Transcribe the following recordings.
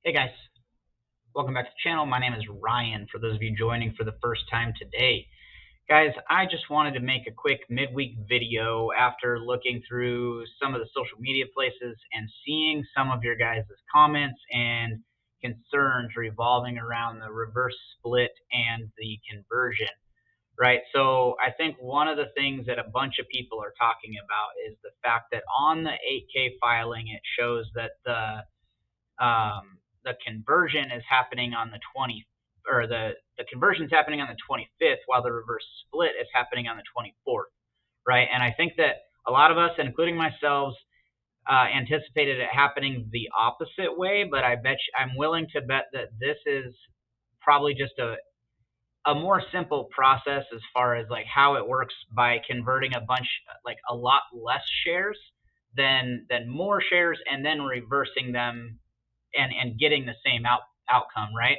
Hey guys, welcome back to the channel. My name is Ryan, for those of you joining for the first time today. Guys, I just wanted to make a quick midweek video after looking through some of the social media places and seeing some of your guys' comments and concerns revolving around the reverse split and the conversion, right? So I think one of the things that a bunch of people are talking about is the fact that on the 8K filing, it shows that the conversion is happening on the 20, or the conversion is happening on the 25th, while the reverse split is happening on the 24th, right? And I think that a lot of us, including myself, anticipated it happening the opposite way, but I'm willing to bet that this is probably just a more simple process as far as like how it works by converting a lot less shares than more shares, and then reversing them and getting the same outcome, right?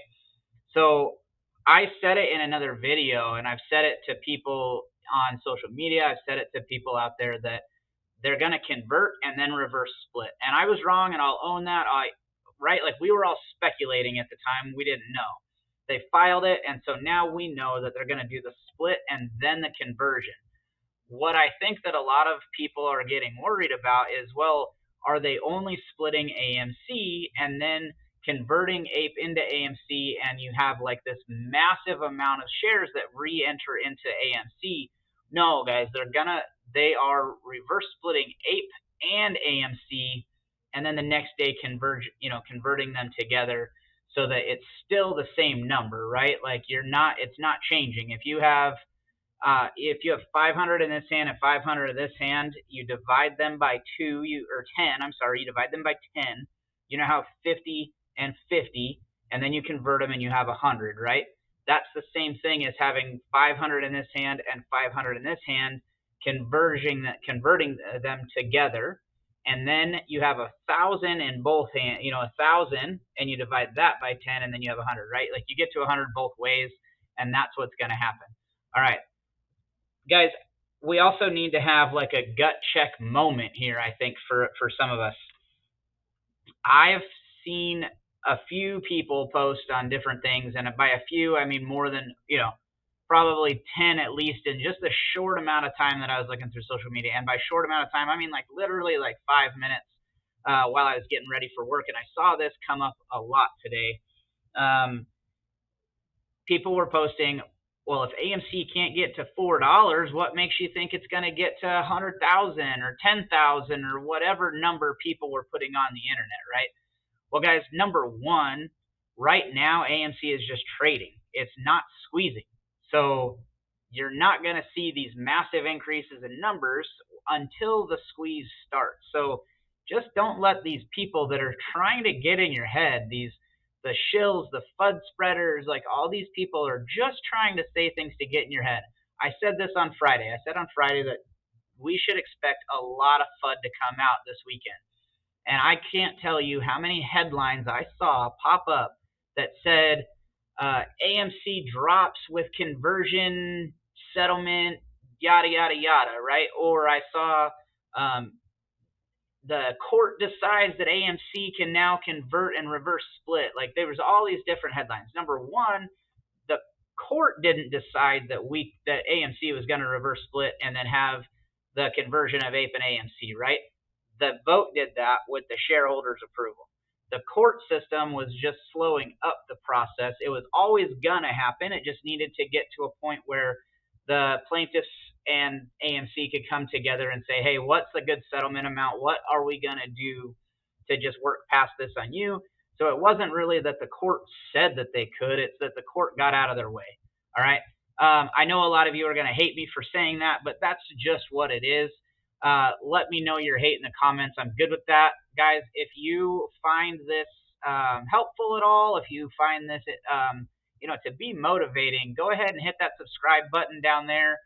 So I said it in another video, and I've said it to people on social media. I've said it to people out there that they're going to convert and then reverse split. And I was wrong, and I'll own that. Right? Like, we were all speculating at the time. We didn't know. They filed it, and so now we know that they're going to do the split and then the conversion. What I think that a lot of people are getting worried about is, well, are they only splitting AMC and then converting APE into AMC, and you have like this massive amount of shares that re-enter into AMC? No, guys, they are reverse splitting APE and AMC, and then the next day converting them together so that it's still the same number, right? Like, it's not changing. If you have 500 in this hand and 500 in this hand, you divide them by 10. You divide them by 10. You now have 50 and 50, and then you convert them and you have 100, right? That's the same thing as having 500 in this hand and 500 in this hand, converting them together, and then you have 1,000 in both hands. 1,000, and you divide that by 10, and then you have 100, right? Like, you get to 100 both ways, and that's what's going to happen. All right, guys, we also need to have like a gut check moment here, I think, for some of us. I've seen a few people post on different things, and by a few, I mean more than, probably 10 at least, in just a short amount of time that I was looking through social media. And by short amount of time, I mean like literally like 5 minutes while I was getting ready for work. And I saw this come up a lot today. People were posting, well, if AMC can't get to $4, what makes you think it's going to get to 100,000 or 10,000 or whatever number people were putting on the internet, right? Well, guys, number one, right now AMC is just trading. It's not squeezing. So you're not going to see these massive increases in numbers until the squeeze starts. So just don't let these people that are trying to get in your head, the shills, the FUD spreaders, like all these people are just trying to say things to get in your head. I said this on Friday. I said on Friday that we should expect a lot of FUD to come out this weekend. And I can't tell you how many headlines I saw pop up that said AMC drops with conversion settlement, yada, yada, yada, right? Or I saw the court decides that AMC can now convert and reverse split. Like, there was all these different headlines. Number one, the court didn't decide that AMC was going to reverse split and then have the conversion of APE and AMC, right? The vote did that with the shareholders' approval. The court system was just slowing up the process. It was always going to happen. It just needed to get to a point where the plaintiffs and AMC could come together and say, hey, what's a good settlement amount? What are we going to do to just work past this on you? So it wasn't really that the court said that they could. It's that the court got out of their way. All right. I know a lot of you are going to hate me for saying that, but that's just what it is. Let me know your hate in the comments. I'm good with that. Guys, if you find this helpful at all, if you find this to be motivating, go ahead and hit that subscribe button down there.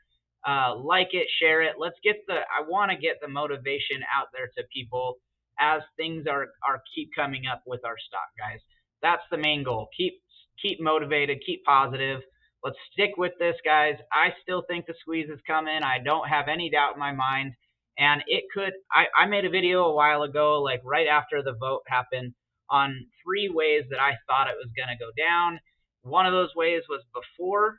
Like it, share it. I want to get the motivation out there to people as things are keep coming up with our stock, guys. That's the main goal. Keep motivated, keep positive. Let's stick with this, guys. I still think the squeeze is coming. I don't have any doubt in my mind. And it could, I made a video a while ago, like right after the vote happened, on 3 ways that I thought it was going to go down. One of those ways was before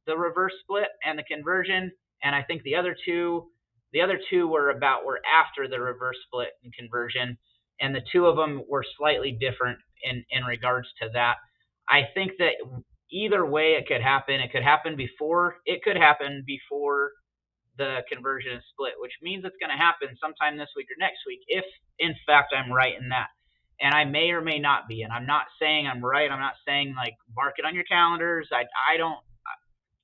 the reverse split and the conversion, and I think the other two were after the reverse split and conversion, and the two of them were slightly different in regards to that. I think that either way it could happen. It could happen before the conversion is split, which means it's going to happen sometime this week or next week if in fact I'm right in that. And I may or may not be, and I'm not saying I'm right. I'm not saying like mark it on your calendars. I don't,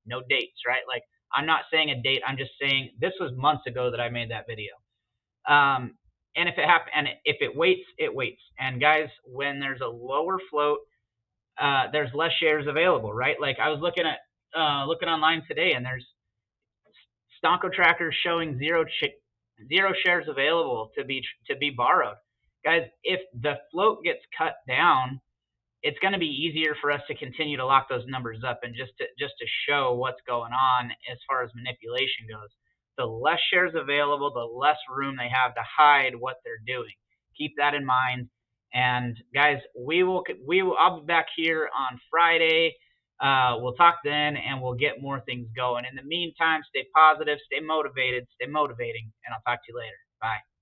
no dates, right? Like I'm not saying a date. I'm just saying this was months ago that I made that video. And if it happen, and if it waits, it waits. And guys, when there's a lower float, there's less shares available, right? Like I was looking online today, and there's Stonko trackers showing zero shares available to be borrowed. Guys, if the float gets cut down, it's going to be easier for us to continue to lock those numbers up and just to show what's going on as far as manipulation goes. The less shares available, the less room they have to hide what they're doing. Keep that in mind. And guys, I'll be back here on Friday. We'll talk then, and we'll get more things going. In the meantime, stay positive, stay motivated, stay motivating, and I'll talk to you later. Bye.